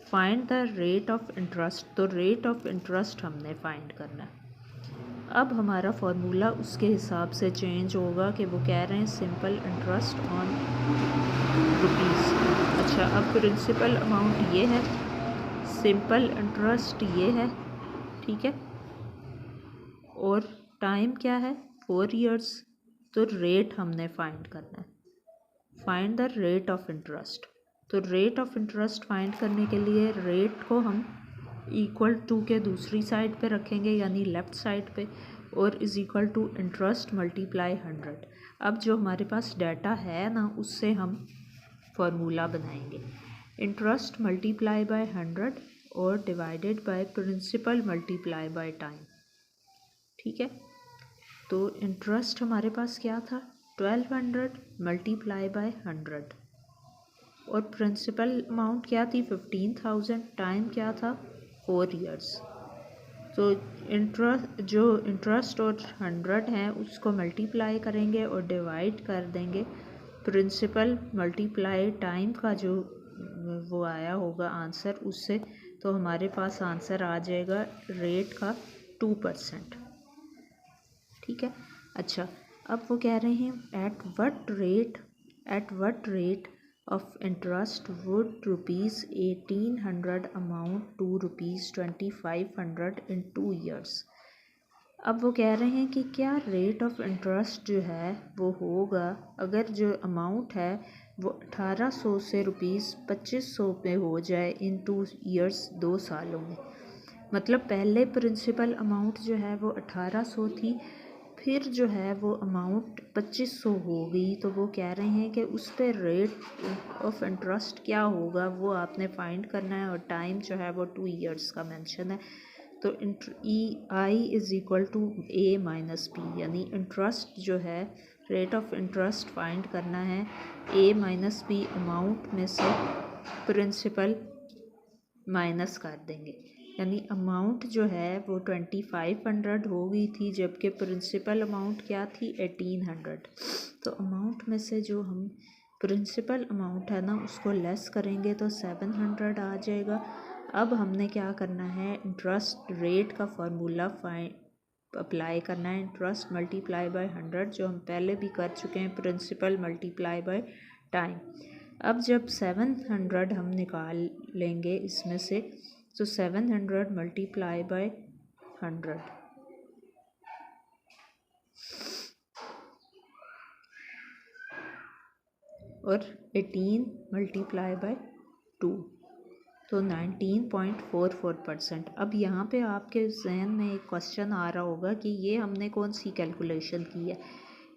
Find the rate of interest, तो रेट ऑफ इंटरेस्ट हमने फाइंड करना है। अब हमारा फार्मूला उसके हिसाब से चेंज होगा कि वो कह रहे हैं सिंपल इंटरेस्ट ऑन रुपीज़। अच्छा, अब प्रिंसिपल अमाउंट ये है, सिंपल इंटरेस्ट ये है, ठीक है, और टाइम क्या है 4 years, तो रेट हमने फाइंड करना है। Find the rate of interest, तो रेट ऑफ इंटरेस्ट फाइंड करने के लिए रेट को हम इक्वल टू के दूसरी साइड पे रखेंगे यानी लेफ़्ट साइड पे, और is equal to interest multiply 100। अब जो हमारे पास डाटा है ना उससे हम फार्मूला बनाएंगे, इंटरेस्ट मल्टीप्लाई बाय 100 और divided by principal multiply by time, ठीक है। तो इंटरेस्ट हमारे पास क्या था 1200 मल्टीप्लाई बाय 100 और प्रिंसिपल अमाउंट क्या थी 15,000, टाइम क्या था 4 years। तो इंटरेस्ट और 100 है उसको मल्टीप्लाई करेंगे और डिवाइड कर देंगे प्रिंसिपल मल्टीप्लाई टाइम का जो वो आया होगा आंसर उससे, तो हमारे पास आंसर आ जाएगा रेट का 2%, ठीक है। अच्छा, अब वो कह रहे हैं at what rate of interest would ₹1,800 amount to ₹2,500 in 2 years। अब वो कह रहे हैं कि क्या रेट ऑफ इंटरेस्ट जो है वो होगा अगर जो अमाउंट है वो 1800 से ₹2500 पे हो जाए इन 2 years, 2 सालों में। मतलब पहले प्रिंसिपल अमाउंट जो है वो 1800 थी, फिर जो है वो अमाउंट 2500 हो गई, तो वो कह रहे हैं कि उस पर रेट ऑफ इंटरेस्ट क्या होगा वो आपने फाइंड करना है और टाइम जो है वो 2 years का मेंशन है। तो I is equal to A minus B, यानी इंटरेस्ट जो है रेट ऑफ इंटरेस्ट फाइंड करना है ए माइनस बी अमाउंट में से प्रिंसिपल माइनस कर देंगे, यानी अमाउंट जो है वो 2500 हो गई थी जबकि प्रिंसिपल अमाउंट क्या थी 1800। तो अमाउंट में से जो हम प्रिंसिपल अमाउंट है ना उसको लेस करेंगे तो 700 आ जाएगा। अब हमने क्या करना है इंटरेस्ट रेट का फार्मूला अप्लाई करना है, इंटरेस्ट मल्टीप्लाई बाय 100 जो हम पहले भी कर चुके हैं, प्रिंसिपल मल्टीप्लाई बाय टाइम। अब जब 700 हम निकाल लेंगे इसमें से तो 700 मल्टीप्लाई बाय 100 और 18 मल्टीप्लाई बाय 2 तो 19.44%। अब यहाँ पे आपके जहन में एक क्वेश्चन आ रहा होगा कि ये हमने कौन सी कैलकुलेशन की है।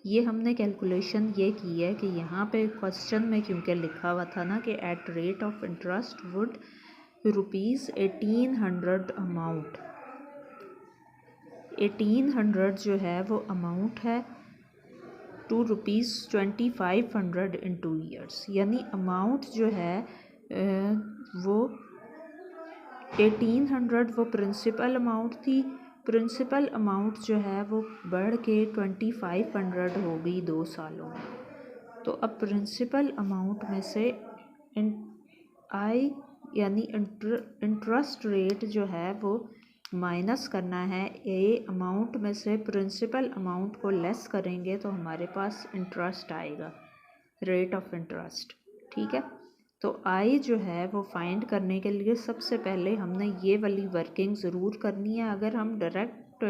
ये हमने कैलकुलेशन ये की है कि यहाँ पे क्वेश्चन में क्योंकि लिखा हुआ था ना कि at rate of interest would ₹1800 amount, 1800 जो है वो अमाउंट है टू ₹2500 इन 2 years, यानी अमाउंट जो है वो 1800 वो प्रिंसिपल अमाउंट थी। प्रिंसिपल अमाउंट जो है वो बढ़ के 2500 हो गई 2 सालों में। तो अब प्रिंसिपल अमाउंट में से यानी इंटरेस्ट रेट जो है वो माइनस करना है। ए अमाउंट में से प्रिंसिपल अमाउंट को लेस करेंगे तो हमारे पास इंटरेस्ट आएगा, रेट ऑफ इंटरेस्ट। ठीक है, तो आई जो है वो फाइंड करने के लिए सबसे पहले हमने ये वाली वर्किंग ज़रूर करनी है। अगर हम डायरेक्ट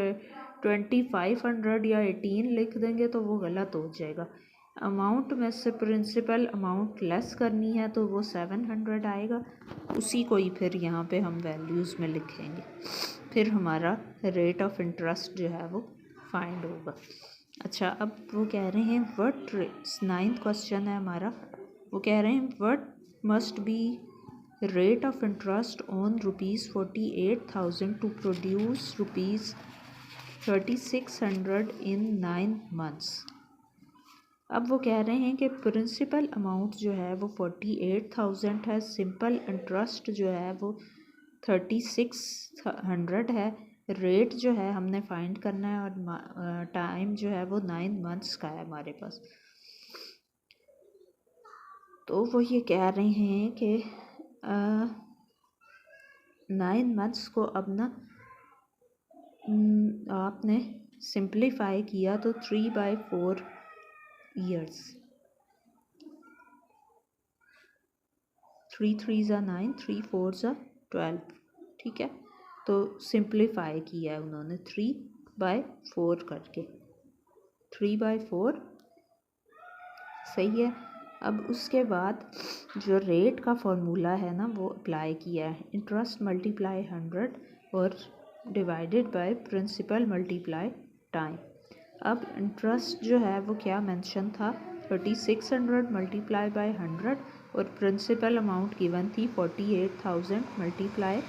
2500 या 18 लिख देंगे तो वो गलत हो जाएगा। अमाउंट में से प्रिंसिपल अमाउंट लेस करनी है तो वो 700 आएगा। उसी को ही फिर यहाँ पे हम वैल्यूज़ में लिखेंगे, फिर हमारा रेट ऑफ इंटरेस्ट जो है वो फाइंड होगा। अच्छा, अब वो कह रहे हैं व्हाट, 9th क्वेश्चन है हमारा। वो कह रहे हैं what must be rate of interest on ₹48,000 to produce ₹3600 in 9 months। अब वो कह रहे हैं कि प्रिंसिपल अमाउंट जो है वो 48,000 है, सिंपल इंटरेस्ट जो है वो 3600 है, रेट जो है हमने फाइंड करना है और टाइम जो है वो 9 months का है हमारे पास। तो वो ये कह रहे हैं कि 9 months को अब ना आपने सिंप्लीफाई किया तो 3/4 years, 3 3s are 9, 3 4s are 12। ठीक है, तो सिंप्लीफाई किया है उन्होंने 3/4 करके, 3/4 सही है। अब उसके बाद जो रेट का फॉर्मूला है ना वो अप्लाई किया है, इंटरेस्ट मल्टीप्लाई 100 और divided by principal multiply time. अब इंटरेस्ट जो है वो क्या मेंशन था, 3600 मल्टीप्लाई बाय 100 और प्रिंसिपल अमाउंट गिवन थी 48,000 मल्टीप्लाई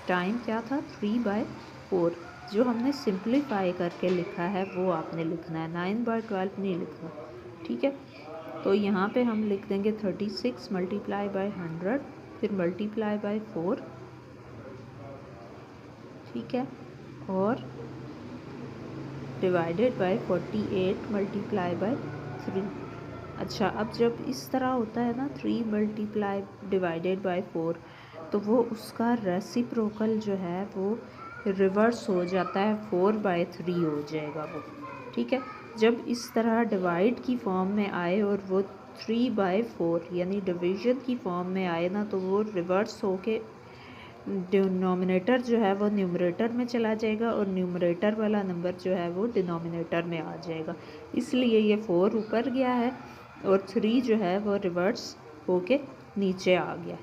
टाइम क्या था 3/4। जो हमने सिंप्लीफाई करके लिखा है वो आपने लिखना है, 9/12 नहीं लिखना। ठीक है, तो यहाँ पे हम लिख देंगे 36 मल्टीप्लाई बाय 100 फिर मल्टीप्लाई बाय 4। ठीक है, और डिवाइडेड बाय 48 मल्टीप्लाई बाय 3। अच्छा, अब जब इस तरह होता है ना 3 मल्टीप्लाई डिवाइडेड बाय 4 तो वो उसका रेसिप्रोकल जो है वो रिवर्स हो जाता है, 4/3 हो जाएगा वो। ठीक है, जब इस तरह डिवाइड की फॉर्म में आए और वो 3/4 यानी डिवीज़न की फॉर्म में आए ना तो वो रिवर्स होके डिनोमिनेटर जो है वो न्यूमरेटर में चला जाएगा और न्यूमरेटर वाला नंबर जो है वो डिनोमिनेटर में आ जाएगा। इसलिए ये 4 ऊपर गया है और 3 जो है वो रिवर्स होके नीचे आ गया,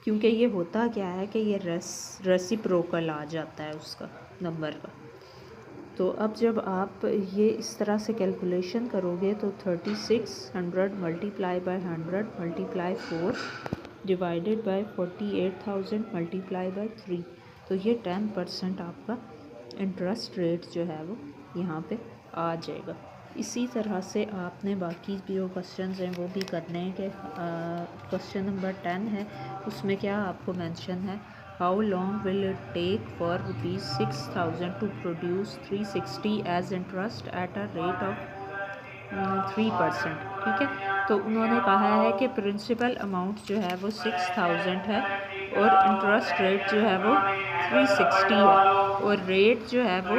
क्योंकि ये होता क्या है कि ये रेसिप्रोकल आ जाता है उसका नंबर का। तो अब जब आप ये इस तरह से कैलकुलेशन करोगे तो 3600 multiply by 100 multiply 4 divided by 48,000 multiply by 3, तो ये 10% आपका इंटरेस्ट रेट जो है वो यहाँ पे आ जाएगा। इसी तरह से आपने बाकी जो क्वेश्चंस हैं वो भी करने हैं कि क्वेश्चन नंबर 10 है, उसमें क्या आपको मेंशन है, how long will it take for ₹6,000 to produce 360 as interest at a rate of 3%। ठीक है, तो उन्होंने कहा है कि प्रिंसिपल अमाउंट जो है वो 6,000 है और इंटरेस्ट रेट जो है वो 360 है और रेट जो है वो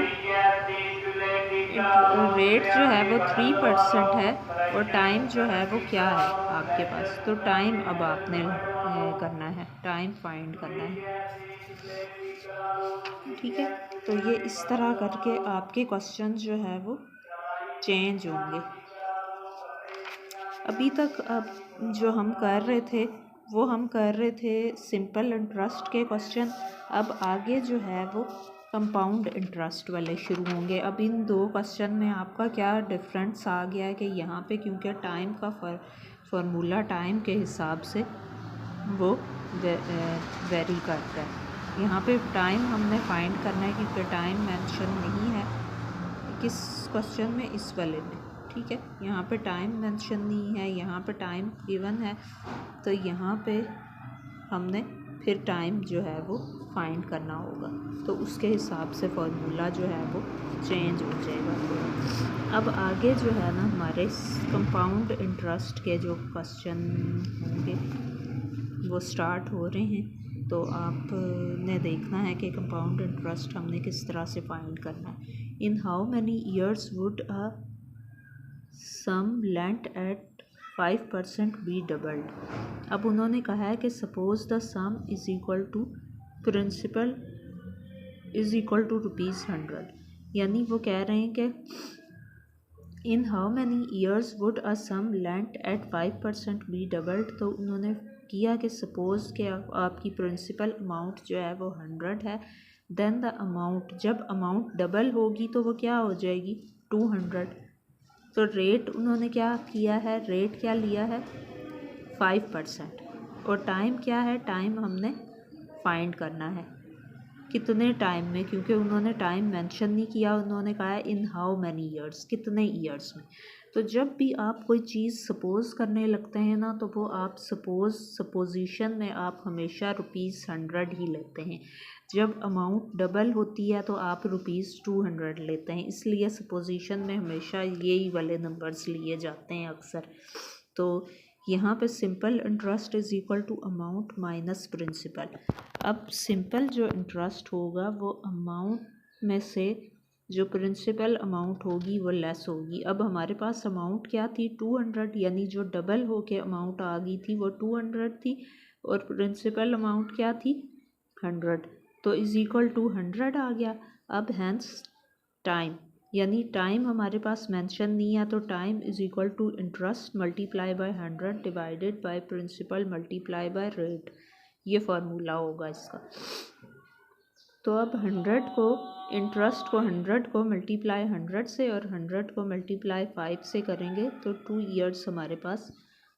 3% है और टाइम जो है वो क्या है आपके पास। तो टाइम अब आपने करना है, टाइम फाइंड करना है। ठीक है, तो ये इस तरह करके आपके क्वेश्चन जो है वो चेंज होंगे। अभी तक अब जो हम कर रहे थे वो हम कर रहे थे सिंपल इंटरेस्ट के क्वेश्चन। अब आगे जो है वो कंपाउंड इंटरेस्ट वाले शुरू होंगे। अब इन 2 क्वेश्चन में आपका क्या डिफरेंस आ गया है कि यहाँ पे क्योंकि टाइम का फार्मूला टाइम के हिसाब से वो वेरी करता है। यहाँ पे टाइम हमने फाइंड करना है क्योंकि टाइम मेंशन नहीं है किस क्वेश्चन में, इस वाले में। ठीक है, यहाँ पे टाइम मेंशन नहीं है, यहाँ पे टाइम गिवन है, तो यहाँ पे हमने फिर टाइम जो है वो फाइंड करना होगा, तो उसके हिसाब से फार्मूला जो है वो चेंज हो जाएगा थोड़ा। अब आगे जो है ना हमारे कंपाउंड इंटरेस्ट के जो क्वेश्चन होंगे वो स्टार्ट हो रहे हैं। तो आपने देखना है कि कंपाउंड इंटरेस्ट हमने किस तरह से फाइंड करना है। In how many years would a sum lent at 5% be doubled. अब उन्होंने कहा है कि suppose the sum is equal to principal is equal to ₹100। यानी वो कह रहे हैं कि in how many years would a sum lent at 5% be doubled. तो उन्होंने किया कि सपोज़ कि आपकी प्रिंसिपल अमाउंट जो है वो 100 है, देन द अमाउंट, जब अमाउंट डबल होगी तो वो क्या हो जाएगी 200। तो रेट उन्होंने क्या किया है, रेट क्या लिया है 5%, और टाइम क्या है, टाइम हमने फाइंड करना है कितने टाइम में, क्योंकि उन्होंने टाइम मेंशन नहीं किया, उन्होंने कहा है इन हाउ मैनी ईयर्स, कितने ईयर्स में। तो जब भी आप कोई चीज़ सपोज़ करने लगते हैं ना, तो वो आप सपोजिशन में आप हमेशा ₹100 ही लेते हैं। जब अमाउंट डबल होती है तो आप ₹200 लेते हैं, इसलिए सपोजिशन में हमेशा यही वाले नंबर्स लिए जाते हैं अक्सर। तो यहाँ पे simple interest is equal to amount minus principal. अब सिंपल जो इंटरेस्ट होगा वो अमाउंट में से जो प्रिंसिपल अमाउंट होगी वो लेस होगी। अब हमारे पास अमाउंट क्या थी 200, यानी जो डबल हो के अमाउंट आ गई थी वो 200 थी, और प्रिंसिपल अमाउंट क्या थी 100, तो इज़ इक्वल टू 100 आ गया। अब हैंस टाइम, यानी टाइम हमारे पास मेंशन नहीं है, तो time is equal to interest multiply by 100 divided by principal multiply by rate, ये फार्मूला होगा इसका। तो अब 100 को इंटरेस्ट को 100 को मल्टीप्लाई 100 से और 100 को मल्टीप्लाई 5 से करेंगे तो 2 ईयर्स हमारे पास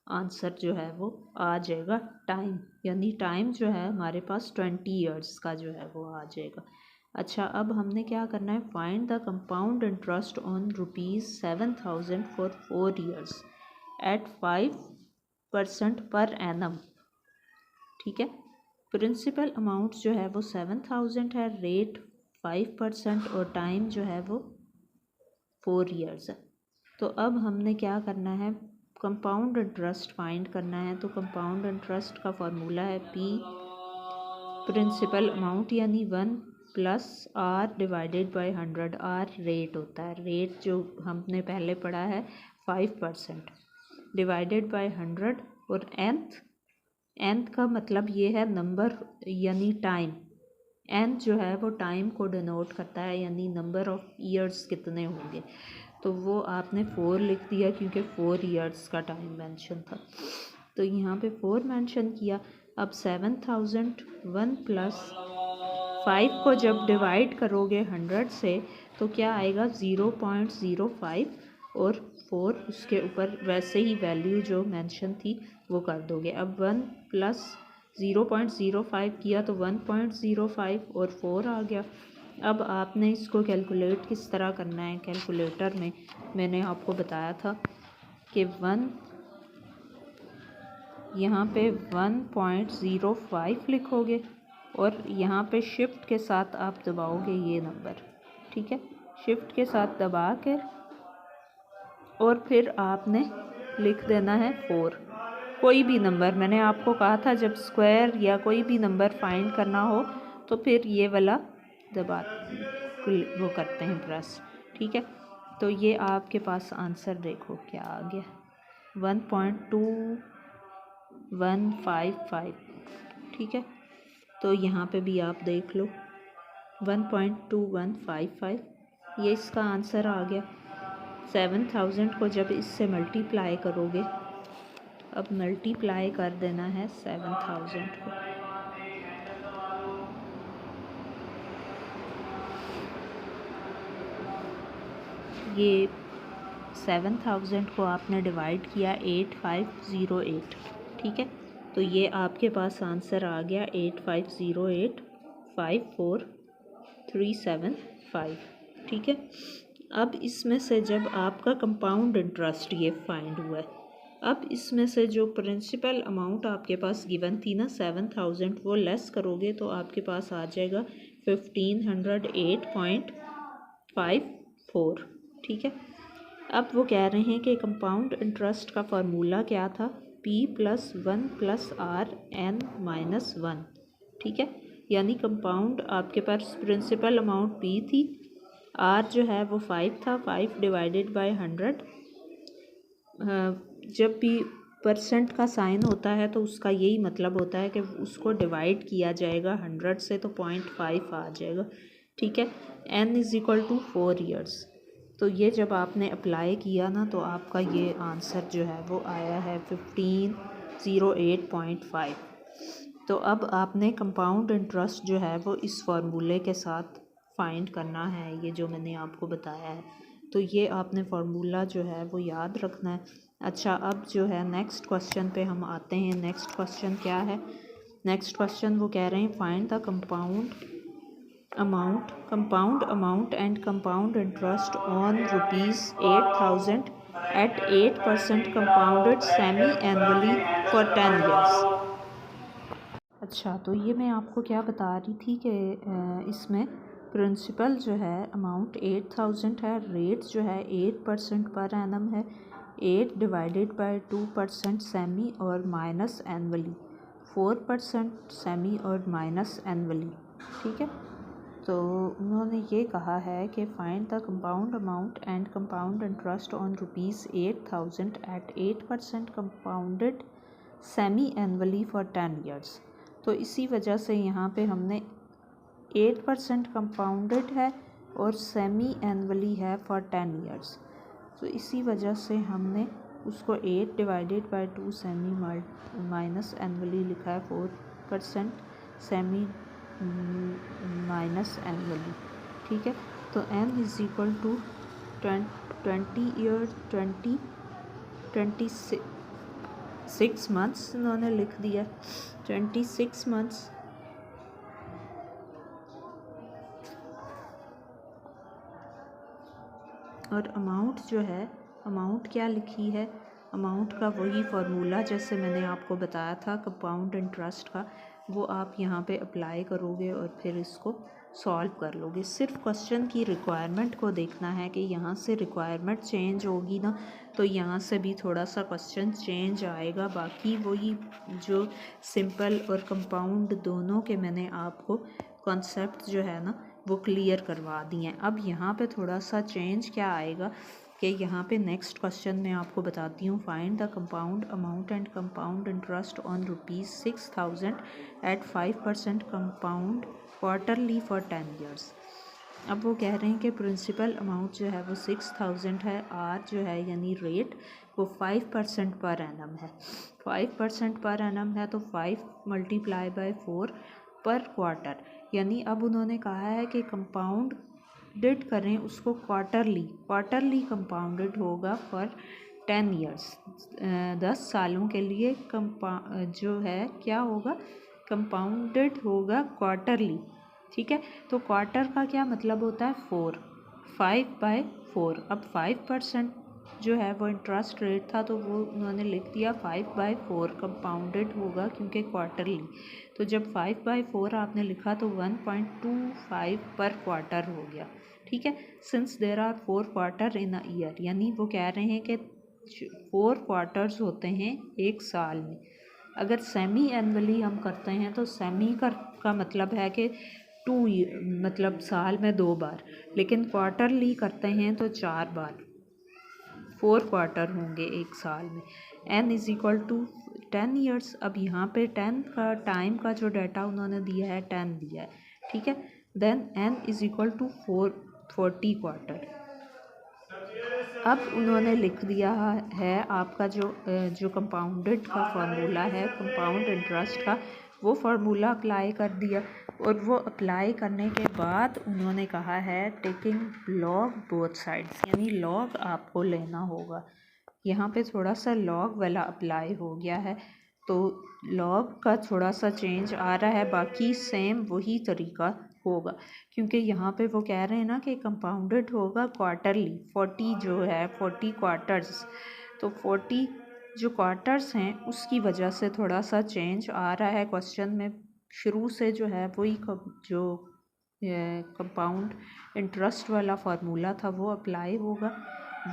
आंसर जो है वो आ जाएगा टाइम, यानी टाइम जो है हमारे पास 20 ईयर्स का जो है वो आ जाएगा। अच्छा, अब हमने क्या करना है, find the compound interest on ₹7,000 for 4 years at 5% per annum. ठीक है, प्रिंसिपल अमाउंट जो है वो 7,000 है, रेट 5% और टाइम जो है वो 4 ईयर्स है। तो अब हमने क्या करना है, कंपाउंड इंटरेस्ट फाइंड करना है। तो कंपाउंड इंटरेस्ट का फार्मूला है P प्रिंसिपल अमाउंट यानी 1 plus R divided by 100। R rate होता है, रेट जो हमने पहले पढ़ा है 5% डिवाइडेड बाय 100, और nth का मतलब ये है नंबर यानी टाइम। n जो है वो टाइम को डिनोट करता है, यानी नंबर ऑफ ईयर्स कितने होंगे। तो वो आपने 4 लिख दिया क्योंकि 4 ईयर्स का टाइम मेंशन था, तो यहाँ पे 4 मेंशन किया। अब 7,001 प्लस 5 को जब डिवाइड करोगे 100 से तो क्या आएगा 0.05, और 4 उसके ऊपर वैसे ही वैल्यू जो मेंशन थी वो कर दोगे। अब 1 प्लस 0.05 किया तो 1.05 और 4 आ गया। अब आपने इसको कैलकुलेट किस तरह करना है, कैलकुलेटर में मैंने आपको बताया था कि 1 यहाँ पे 1.05 लिखोगे और यहाँ पे शिफ्ट के साथ आप दबाओगे ये नंबर, ठीक है, शिफ्ट के साथ दबा के और फिर आपने लिख देना है 4। कोई भी नंबर, मैंने आपको कहा था जब स्क्वायर या कोई भी नंबर फाइंड करना हो तो फिर ये वाला दबा वो करते हैं प्रेस, ठीक है। तो ये आपके पास आंसर देखो क्या आ गया, 1.2155, ठीक है। तो यहाँ पे भी आप देख लो 1.2155, ये इसका आंसर आ गया। 7,000 को जब इससे मल्टीप्लाई करोगे, अब मल्टीप्लाई कर देना है 7,000 को, ये 7,000 को आपने डिवाइड किया 8508, ठीक है। तो ये आपके पास आंसर आ गया 8508,54375, ठीक है। अब इसमें से जब आपका कंपाउंड इंटरेस्ट ये फाइंड हुआ है, अब इसमें से जो प्रिंसिपल अमाउंट आपके पास गिवन थी ना 7000, वो लेस करोगे तो आपके पास आ जाएगा 1508.54। ठीक है। अब वो कह रहे हैं कि कंपाउंड इंटरेस्ट का फार्मूला क्या था, P+1+R(n-1). ठीक है, यानी कंपाउंड आपके पास प्रिंसिपल अमाउंट P थी, R जो है वो 5 था, 5 डिवाइडेड बाय 100। जब भी परसेंट का साइन होता है तो उसका यही मतलब होता है कि उसको डिवाइड किया जाएगा 100 से, तो 0.5 आ जाएगा। ठीक है। n=4 years. तो ये जब आपने अप्लाई किया ना तो आपका ये आंसर जो है वो आया है 1508.5। तो अब आपने कंपाउंड इंटरेस्ट जो है वो इस फार्मूले के साथ फाइंड करना है, ये जो मैंने आपको बताया है। तो ये आपने फार्मूला जो है वो याद रखना है। अच्छा, अब जो है नेक्स्ट क्वेश्चन पे हम आते हैं। नेक्स्ट क्वेश्चन क्या है? नेक्स्ट क्वेश्चन वो कह रहे हैं find the compound amount and compound interest on ₹8,000 at 8% compounded semi annually for 10 years. अच्छा, तो ये मैं आपको क्या बता रही थी कि इसमें प्रिंसिपल जो है अमाउंट 8000 है, रेट जो है 8% पर एनम है, 8 डिवाइडेड बाय 2% सेमी और माइनस एनुअली, 4% सेमी और माइनस एनुअली। ठीक है। तो उन्होंने ये कहा है कि find the compound amount and compound interest on ₹8,000 at 8% compounded semi annually for 10 years. तो इसी वजह से यहाँ पे हमने 8% कंपाउंडेड है और सेमी एनुअली है फॉर 10 ईयर्स। तो इसी वजह से हमने उसको 8 divided by 2 semi minus annually लिखा है, 4% सेमी माइनस एनुअली। ठीक है। तो n=20 ईयर 26 मंथ्स उन्होंने लिख दिया, 26 मंथ्स। और अमाउंट जो है, अमाउंट क्या लिखी है? अमाउंट का वही फार्मूला जैसे मैंने आपको बताया था कंपाउंड इंटरेस्ट का, वो आप यहाँ पे अप्लाई करोगे और फिर इसको सॉल्व कर लोगे। सिर्फ क्वेश्चन की रिक्वायरमेंट को देखना है कि यहाँ से रिक्वायरमेंट चेंज होगी ना तो यहाँ से भी थोड़ा सा क्वेश्चन चेंज आएगा। बाकी वही जो सिंपल और कंपाउंड दोनों के मैंने आपको कॉन्सेप्ट जो है ना वो क्लियर करवा दिए हैं। अब यहाँ पे थोड़ा सा चेंज क्या आएगा कि यहाँ पे नेक्स्ट क्वेश्चन मैं आपको बताती हूँ। Find the compound amount and compound interest on ₹6,000 at 5% compound quarterly for 10 years. अब वो कह रहे हैं कि प्रिंसिपल अमाउंट जो है वो 6000 है, आर जो है यानी रेट वो 5% पर एनम है। 5% पर एनम है तो 5 मल्टीप्लाई बाय 4 पर क्वार्टर, यानी अब उन्होंने कहा है कि कंपाउंडेड करें उसको क्वार्टरली कंपाउंडेड होगा फॉर 10 ईयर्स, 10 सालों के लिए जो है क्या होगा, कंपाउंडेड होगा क्वार्टरली। ठीक है। तो क्वार्टर का क्या मतलब होता है? 5/4। अब 5% जो है वो इंटरेस्ट रेट था तो वो उन्होंने लिख दिया 5/4 कंपाउंडेड होगा क्योंकि क्वार्टरली। तो जब 5/4 आपने लिखा तो 1.25 पर क्वार्टर हो गया। ठीक है। Since there are 4 quarter in a year, यानी वो कह रहे हैं कि 4 क्वार्टर्स होते हैं एक साल में। अगर सेमी एनुअली हम करते हैं तो सेमी का मतलब है कि 2 मतलब साल में 2 बार, लेकिन क्वार्टरली करते हैं तो 4 बार, 4 क्वार्टर होंगे एक साल में। n=10 years. अब यहाँ पे 10 का टाइम का जो डाटा उन्होंने दिया है 10 दिया है। ठीक है। Then n=40 quarter. अब उन्होंने लिख दिया है आपका जो कंपाउंडेड का फार्मूला है कंपाउंड इंटरेस्ट का, वो फार्मूला अप्लाई कर दिया। और वो अप्लाई करने के बाद उन्होंने कहा है टेकिंग लॉग बोथ साइड्स, यानी लॉग आपको लेना होगा। यहाँ पे थोड़ा सा लॉग वाला अप्लाई हो गया है तो लॉग का थोड़ा सा चेंज आ रहा है, बाकी सेम वही तरीका होगा क्योंकि यहाँ पे वो कह रहे हैं ना कि कंपाउंडेड होगा क्वार्टरली। 40 जो है 40 क्वार्टर्स, तो 40 जो क्वार्टर्स हैं उसकी वजह से थोड़ा सा चेंज आ रहा है क्वेश्चन में। शुरू से जो है वही जो कंपाउंड इंटरेस्ट वाला फार्मूला था वो अप्लाई होगा।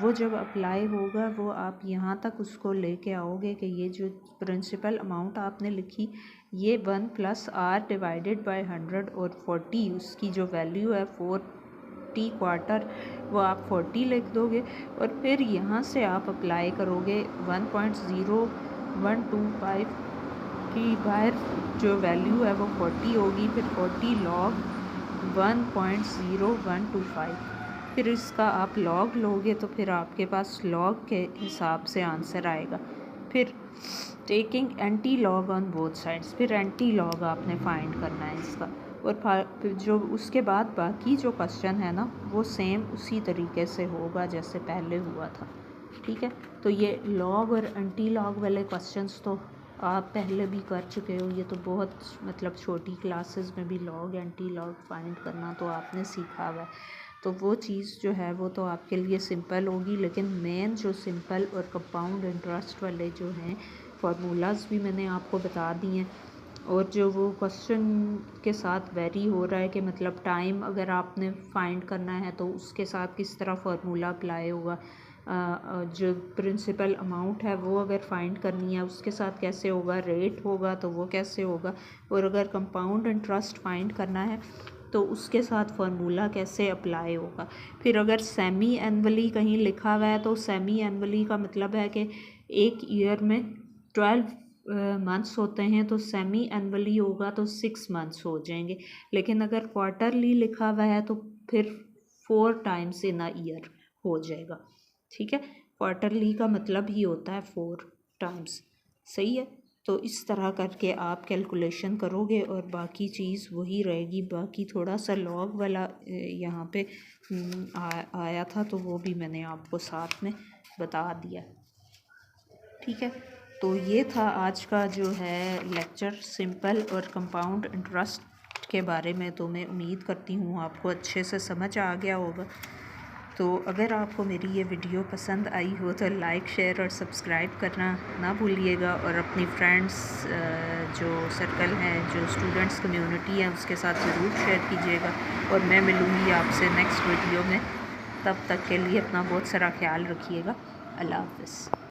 वो जब अप्लाई होगा वो आप यहाँ तक उसको लेके आओगे कि ये जो प्रिंसिपल अमाउंट आपने लिखी ये 1 + r डिवाइडेड बाय 100 और 40 उसकी जो वैल्यू है 40 क्वार्टर वो आप 40 लिख दोगे और फिर यहाँ से आप अप्लाई करोगे 1.0125 की बाहर जो वैल्यू है वो 40 होगी, फिर 40 log 1.0125, फिर इसका आप लॉग लोगे तो फिर आपके पास लॉग के हिसाब से आंसर आएगा। फिर taking anti log on both sides, फिर एंटी लॉग आपने फाइंड करना है इसका। और फिर जो उसके बाद बाकी जो क्वेश्चन है ना वो सेम उसी तरीके से होगा जैसे पहले हुआ था, ठीक है। तो ये लॉग और एंटी लॉग वाले क्वेश्चंस तो आप पहले भी कर चुके हो, ये तो बहुत मतलब छोटी क्लासेस में भी लॉग एंटी लॉग फाइंड करना तो आपने सीखा हुआ है, तो वो चीज़ जो है वो तो आपके लिए सिंपल होगी। लेकिन मेन जो सिंपल और कंपाउंड इंटरेस्ट वाले जो हैं फार्मूलाज भी मैंने आपको बता दिए हैं, और जो वो क्वेश्चन के साथ वेरी हो रहा है कि मतलब टाइम अगर आपने फाइंड करना है तो उसके साथ किस तरह फार्मूला अप्लाई होगा, जो प्रिंसिपल अमाउंट है वो अगर फाइंड करनी है उसके साथ कैसे होगा, रेट होगा तो वो कैसे होगा, और अगर कंपाउंड इंटरेस्ट फाइंड करना है तो उसके साथ फार्मूला कैसे अप्लाई होगा। फिर अगर सेमी एनुअली कहीं लिखा हुआ है तो सेमी एनुअली का मतलब है कि एक ईयर में 12 मंथ्स होते हैं, तो सेमी एनुअली होगा तो 6 मंथ्स हो जाएंगे। लेकिन अगर क्वार्टरली लिखा हुआ है तो फिर 4 टाइम्स इन अ ईयर हो जाएगा, ठीक है। क्वार्टरली का मतलब ही होता है 4 टाइम्स, सही है। तो इस तरह करके आप कैलकुलेशन करोगे और बाकी चीज़ वही रहेगी। बाकी थोड़ा सा लॉग वाला यहाँ पे आया था तो वो भी मैंने आपको साथ में बता दिया, ठीक है। तो ये था आज का जो है लेक्चर सिंपल और कंपाउंड इंटरेस्ट के बारे में। तो मैं उम्मीद करती हूँ आपको अच्छे से समझ आ गया होगा। तो अगर आपको मेरी ये वीडियो पसंद आई हो तो लाइक शेयर और सब्सक्राइब करना ना भूलिएगा, और अपनी फ्रेंड्स जो सर्कल हैं, जो स्टूडेंट्स कम्युनिटी है उसके साथ ज़रूर शेयर कीजिएगा। और मैं मिलूँगी आपसे नेक्स्ट वीडियो में, तब तक के लिए अपना बहुत सारा ख्याल रखिएगा। अल्लाह हाफ़िज़।